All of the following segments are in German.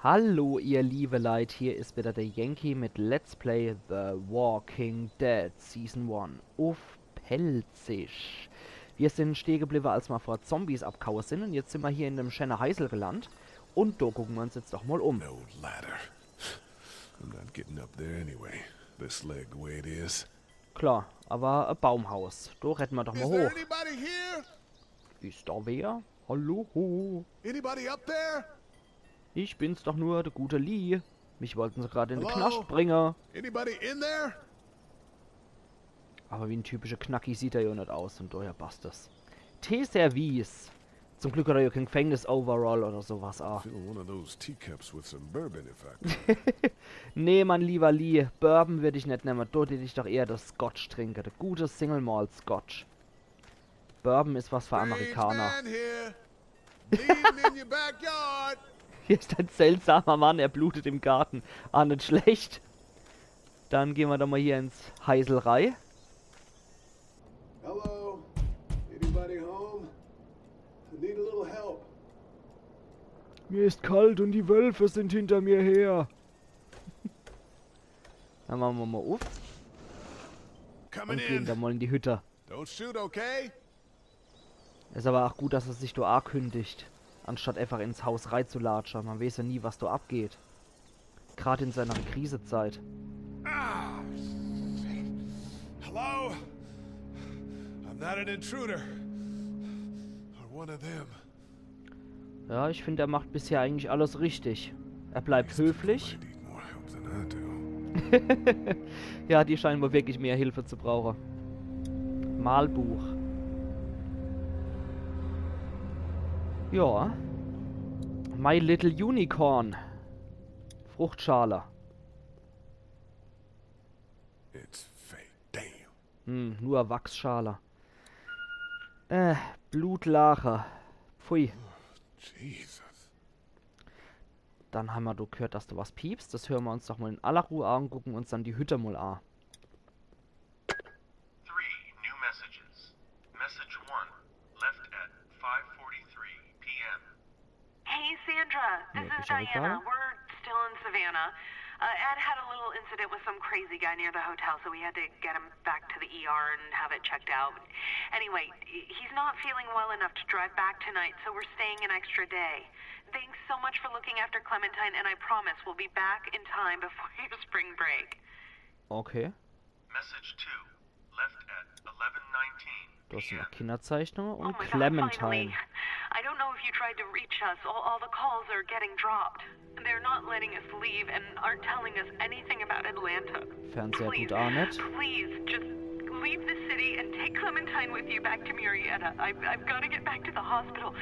Hallo ihr liebe Leute, hier ist wieder der Jenki mit Let's Play The Walking Dead Season 1. Uff pälzisch. Wir sind stehen geblieben, als wir vor Zombies abgehauen sind, und jetzt sind wir hier in dem schönen Heisel gelandet. Und da gucken wir uns jetzt doch mal um. No ladder. I'm not getting up there anyway. This leg the way it is. Klar, aber ein Baumhaus. Da retten wir doch mal Is there hoch. anybody here? Ist da wer? Hallo? Anybody up there? Ich bin's doch nur, der gute Lee. Mich wollten sie gerade in den Hallo? Knast bringen. Anybody in there? Aber wie ein typischer Knacki sieht er ja nicht aus, und daher passt das. Teeservice. Zum Glück hat er ja kein Gefängnis-Overall oder sowas. Ah. Fill one of those teacups with some bourbon if I could. Nee, mein lieber Lee, Bourbon würde ich nicht nehmen. Dort hätte ich doch eher das Scotch trinken. Der gute Single Malt Scotch. Bourbon ist was für Amerikaner. Man here. Bleeding in your backyard. Hier ist ein seltsamer Mann, er blutet im Garten. Ah, nicht schlecht. Dann gehen wir doch mal hier ins Heiselrei. Hello. Anybody home? I need a little help. Mir ist kalt und die Wölfe sind hinter mir her. Dann machen wir mal auf Coming und gehen in. dann mal in die Hütte. Don't shoot, okay? Ist aber auch gut, dass er sich da ankündigt, anstatt einfach ins Haus reinzulatschen. Man weiß ja nie, was da abgeht. Gerade in seiner Krisezeit. Ah. Hello? I'm not an intruder. Or one of them. Ja, ich finde, er macht bisher eigentlich alles richtig. Er bleibt höflich. I need more help than I do. Ja, die scheinen wohl wirklich mehr Hilfe zu brauchen. Malbuch. Ja. My Little Unicorn. Fruchtschale. It's fake. Damn. Nur Wachsschale. Blutlache. Pfui. Jesus. Dann haben wir gehört, dass du was piepst. Das hören wir uns doch mal in aller Ruhe an und gucken uns dann die Hütte mal an. 3 new messages. Message 1, left at 5:43 p.m. Hey, Sandra. This is Diana. We're still in Savannah. Ed had a little incident with some crazy guy near the hotel, so we had to get him back to the ER and have it checked out. Anyway, he's not feeling well enough to drive back tonight, so we're staying an extra day. Thanks so much for looking after Clementine, and I promise we'll be back in time before your spring break. Okay. Message 2, left at 11:19 Das sind p.m. noch Kinderzeichnungen und my God, Clementine. finally. I don't know if you tried to reach us. All the calls are getting dropped. They're not letting us leave and aren't telling us anything about Atlanta. Fernseher Please, gut auch nicht. please, just leave the city and take Clementine with you back to Murrieta. I've got to get back to the hospital.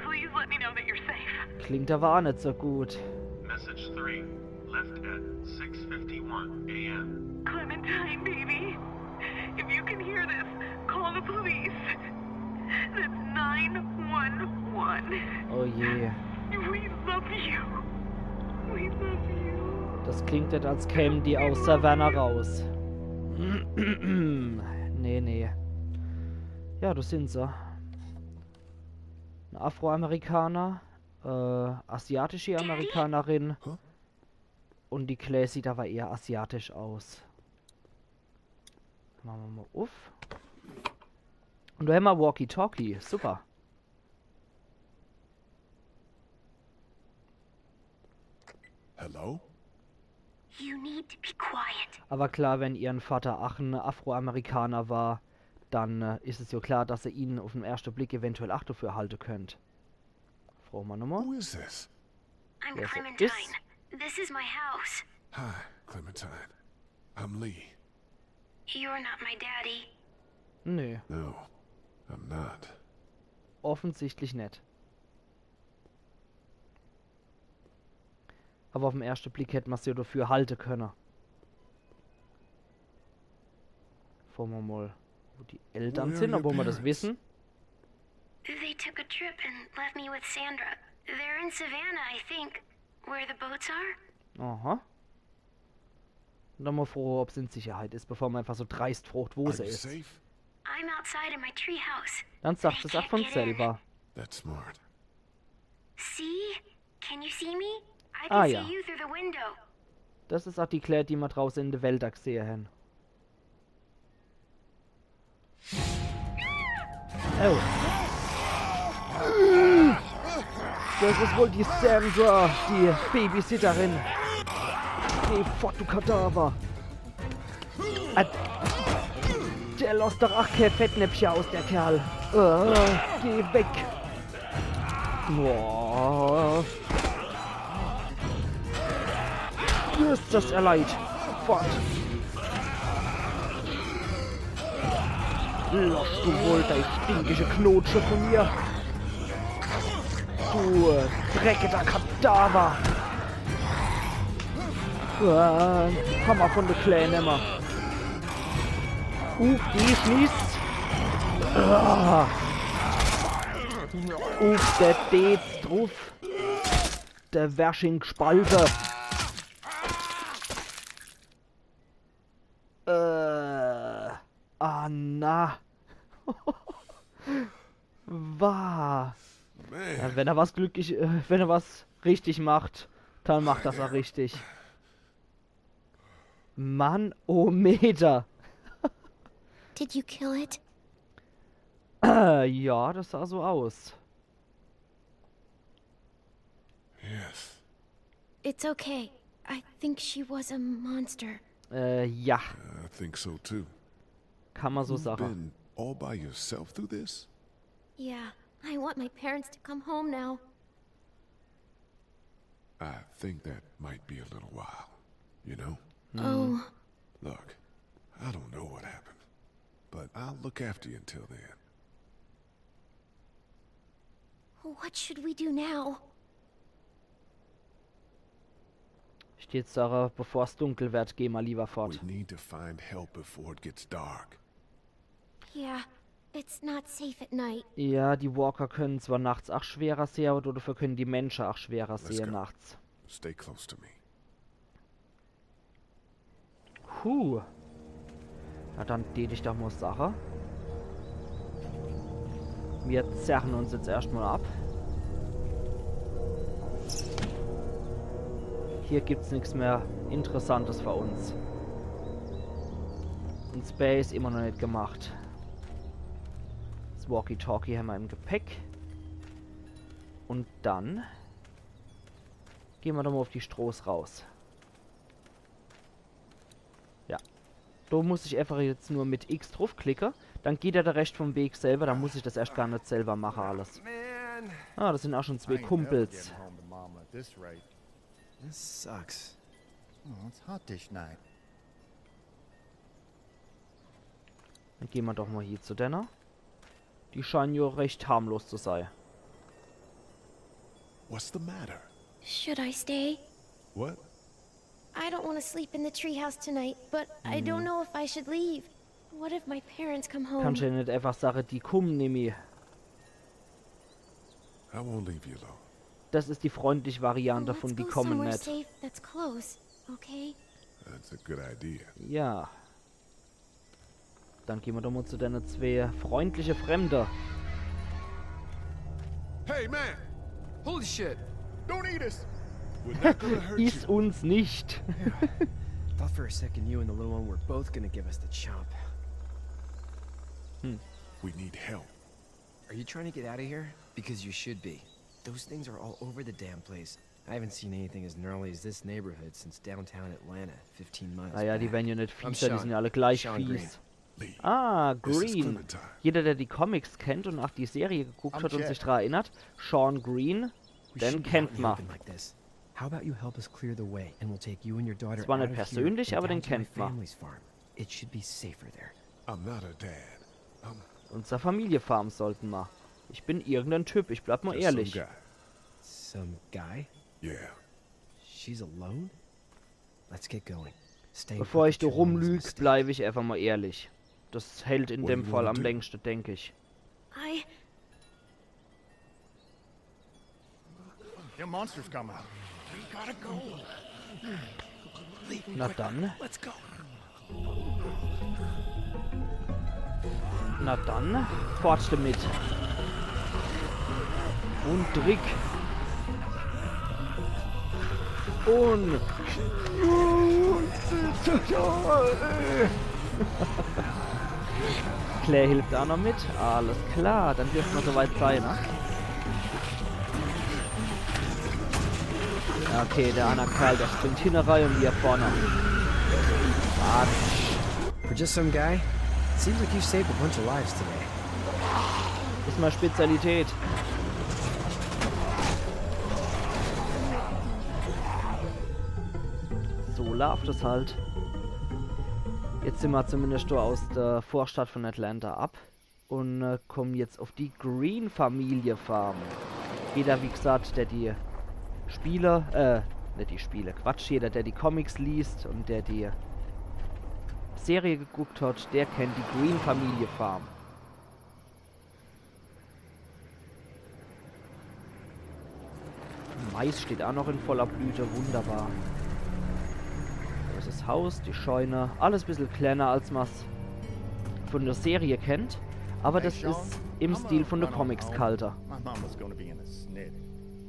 Please let me know that you're safe. Klingt aber auch nicht so gut. Message 3, left at 6:51 a.m. Clementine, baby. If you can hear this, call the police. That's 911. Oh je. We love you. We love you. Das klingt nicht, als kämen die aus Savannah raus. Nee. Ja, das sind sie. Ein Afroamerikaner, asiatische Amerikanerin. Huh? Und die Clay sieht aber eher asiatisch aus. Machen wir mal auf. Und da haben wir Walkie-Talkie. Super. Hello? You need to be quiet. Aber klar, wenn ihren Vater auch ein Afroamerikaner war, dann ist es ja klar, dass ihr ihn auf den ersten Blick eventuell auch dafür halten könnt. Frau mal nochmal. Who is this? I'm Yes, it Clementine. is. This is my house. Hi, Clementine. I'm Lee. You're not my daddy. Nö, No, I'm not. offensichtlich nicht. Aber auf den ersten Blick hätte man es ja dafür halten können. Schauen wir mal, wo die Eltern Where sind, are your obwohl wir das parents? wissen. They took a trip and left me with Sandra. They're in Savannah, I think. Where the boats are? Aha. Und dann mal froh, ob es in Sicherheit ist, bevor man einfach so dreist frucht, wo Are sie you ist. safe? I'm outside in my treehouse. Dann sagt es auch von selber. That's smart. See? Can you see me? I can ja. see you through the window. Das ist auch die Claire, die wir draußen in der Welt gesehen haben. Oh. Das ist wohl die Sandra, die Babysitterin. Geh fort, du Kadaver. Der lässt doch auch kein Fettnäpfchen aus, der Kerl. Geh weg. Boah. Ist das erleid. Fort. Lass du wohl dein stinkige Knotsche von mir. Du dreckiger Kadaver. Hammer von der Kleine immer. Die schließt. Der Dez drauf. Der Wäsching Spalte. Na. War. Ja, wenn er was wenn er was richtig macht, dann macht das auch richtig. Mann, oh Meter. Did you kill it? Ja, das sah so aus. Yes. It's okay. I think she was a monster. Ja. I think so too. Kann man so You've sagen. been all by yourself through this? Yeah, I want my parents to come home now. I think that might be a little while, you know? Oh, Look, I don't know what happened, but I'll look after you until then. what should we do now? Steht Sarah, bevor es dunkel wird, geh mal lieber We fort. need to find help before it gets dark. Yeah, it's not safe at night. Ja, die Walker können zwar nachts auch schwerer sehen, aber dafür können die Menschen auch schwerer Let's sehen go. nachts. Stay close to me. Na dann tät ich doch mal Sache. Wir zerren uns jetzt erstmal ab. Hier gibt's nichts mehr Interessantes für uns. Und Space immer noch nicht gemacht. Das Walkie-Talkie haben wir im Gepäck. Und dann gehen wir doch mal auf die Stroß raus. Ja. Da muss ich einfach jetzt nur mit X draufklicken. Dann geht er da recht vom Weg selber. Dann muss ich das erst gar nicht selber machen alles. Ah, das sind auch schon zwei Kumpels. This sucks. Oh, it's hot dish night. Dann gehen wir doch mal hier zu Denner. Die scheinen ja recht harmlos zu sein. What's the matter? Should I stay? What? I don't want to sleep in the treehouse tonight, but I don't know if I should leave. What if my parents come home? Kannst du ja nicht einfach sagen, die kommen nämlich. I won't leave you alone. Das ist die freundliche Variante Let's von die go kommen somewhere nicht. safe that's close, okay? That's a good idea. Ja. Dann gehen wir doch mal zu deinen zwei freundliche Fremde. Hey, man! Holy shit! Don't eat us! We're not gonna hurt Iss you. uns nicht. Thought for a second you and the little one were both gonna give us the chomp. We need help. Are you trying to get out of here? Because you should be. Those things are all over the damn place. I haven't seen anything as gnarly as this neighborhood since downtown Atlanta, 15 miles Naja, die back. werden ja nicht I'm fieser, die Sean. sind ja alle gleich Sean Green. fies. Lee, Ah, this is Green. Clementine. Jeder, der die Comics kennt und auch die Serie geguckt hat und sich daran erinnert, Sean Green, We den shouldn't be out kennt in the man. open like this. How about you help us clear the way and we'll take you and your daughter Zwar out nicht of here persönlich, and aber den down to my kennt man. family's farm. It should be safer there. I'm not a dad. I'm Unser Familienfarm sollten wir. Ich bin irgendein Typ, ich bleib mal just ehrlich. some guy. Some guy? Yeah. She's alone? Let's get going. Stay Bevor ich da perpetual is a rumlüge, mistake. bleibe ich einfach mal ehrlich. Das hält in What do dem you Fall wanna am do? längsten, denke ich. The monster's coming. Na dann. Let's go. Na dann, fort damit. Und Trick. Und... Claire hilft auch noch mit. Alles klar, dann dürfte man soweit sein, ne? Ja, okay, der andere Kerl, der springt hinterher und hier vorne. For just some guy, seems like you saved a bunch of lives today. Ist mal Spezialität. So läuft es halt. Jetzt sind wir zumindest da aus der Vorstadt von Atlanta ab und kommen jetzt auf die Green-Familie Farm. Jeder, wie gesagt, der die Spiele, nicht die Spiele, Quatsch, jeder, der die Comics liest und der die Serie geguckt hat, der kennt die Green-Familie Farm. Mais steht auch noch in voller Blüte, wunderbar. Das ist das Haus, die Scheune, alles ein bisschen kleiner, als man es von der Serie kennt. Aber das ist im Stil von der Comics kalter.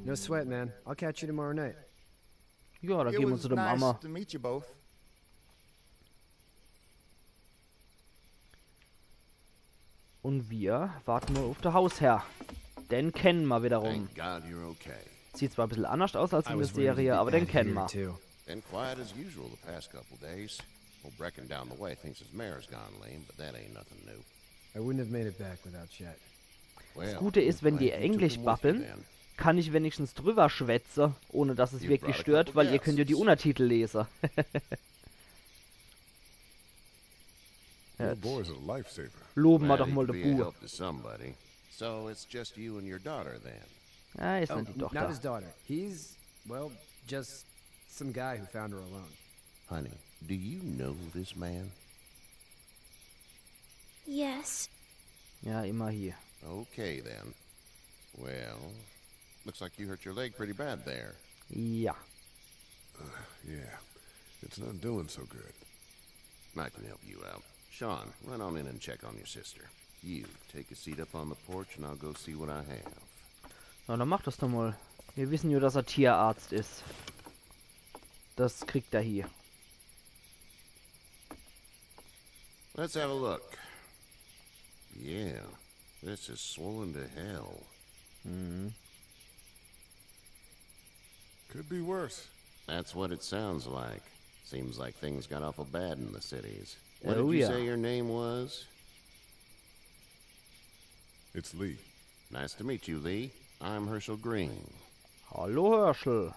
No sweat, man. I'll catch you tomorrow night. Ja, da gehen wir zu der Mama. Und wir warten nur auf den Hausherr. Den kennen wir wiederum. Sieht zwar ein bisschen anders aus als in der Serie, aber den kennen wir. Been quiet as usual the past couple days. Old Brecken down the way thinks his mare's gone lame, but that ain't nothing new. I wouldn't have made it back without Chet. Das Gute ist, wenn die Englisch babbeln, kann ich wenigstens drüber schwätzen, ohne dass es wirklich stört, weil ihr könnt ja die Untertitel lesen. Loben wir doch mal den Bub. So it's just you and your daughter then. Ah, ist nicht die Not Tochter. his daughter. He's, well, just some guy who found her alone. Honey, do you know this man? Yes. Ja, immer hier. Okay then. Well, looks like you hurt your leg pretty bad there. Ja. Yeah, it's not doing so good. I can help you out. Sean, run on in and check on your sister. You, take a seat up on the porch and I'll go see what I have. Na, dann mach das doch mal. Wir wissen ja, dass er Tierarzt ist. Das kriegt er hier. Let's have a look. Yeah, this is swollen to hell. Could be worse. That's what it sounds like. Seems like things got awful bad in the cities. What Oh, did you yeah. say your name was? It's Lee. Nice to meet you, Lee. I'm Herschel Green. Hallo Herschel.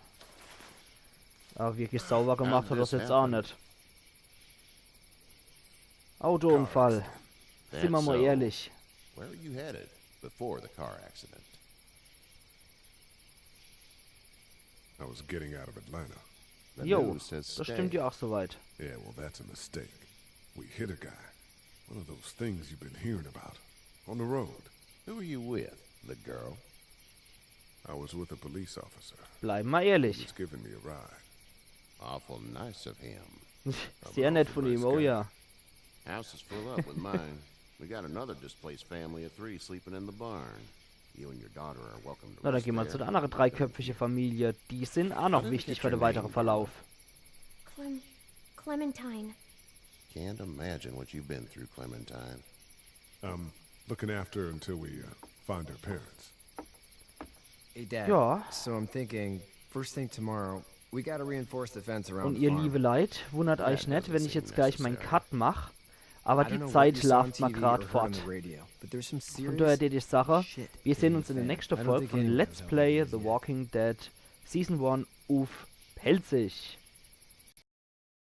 Aber wirklich sauber gemacht hat das jetzt auch nicht. Autounfall. Sind wir mal so. ehrlich. Where were you headed before the car accident? I was getting out of Atlanta. The Jo, news says das stay. stimmt ja auch soweit. Yeah, well, that's a mistake. We hit a guy. One of those things you've been hearing about. On the road. Who were you with? The girl? I was with a police officer. Bleiben wir He ehrlich. was giving me a ride. Awful nice of him. Sehr nett von ihm, oh ja. House is full up with mine. We got another displaced family of 3 sleeping in the barn. You and your daughter are welcome to Na, dann rest gehen wir there. zu der anderen dreiköpfigen Familie. Die sind auch noch wichtig für den weiteren Verlauf. Clementine. Can't imagine what you've been through, Clementine. Looking after her until we find her parents. Hey, Dad. Ja. So I'm thinking, first thing tomorrow, we gotta reinforce the fence around Und the ihr farm. liebe Leid, wundert That euch nicht, doesn't wenn ich seem jetzt gleich meinen necessary. Cut mache. Aber I don't die know what Zeit you saw on läuft mal TV gerade or heard on fort. the radio, but there's some Und daher serious die Sache, shit wir sehen in uns in der the nächsten fan. I don't Folge think von anyone Let's Oh, knows how Play it is The yet. Walking Dead Season 1 uff pälzisch.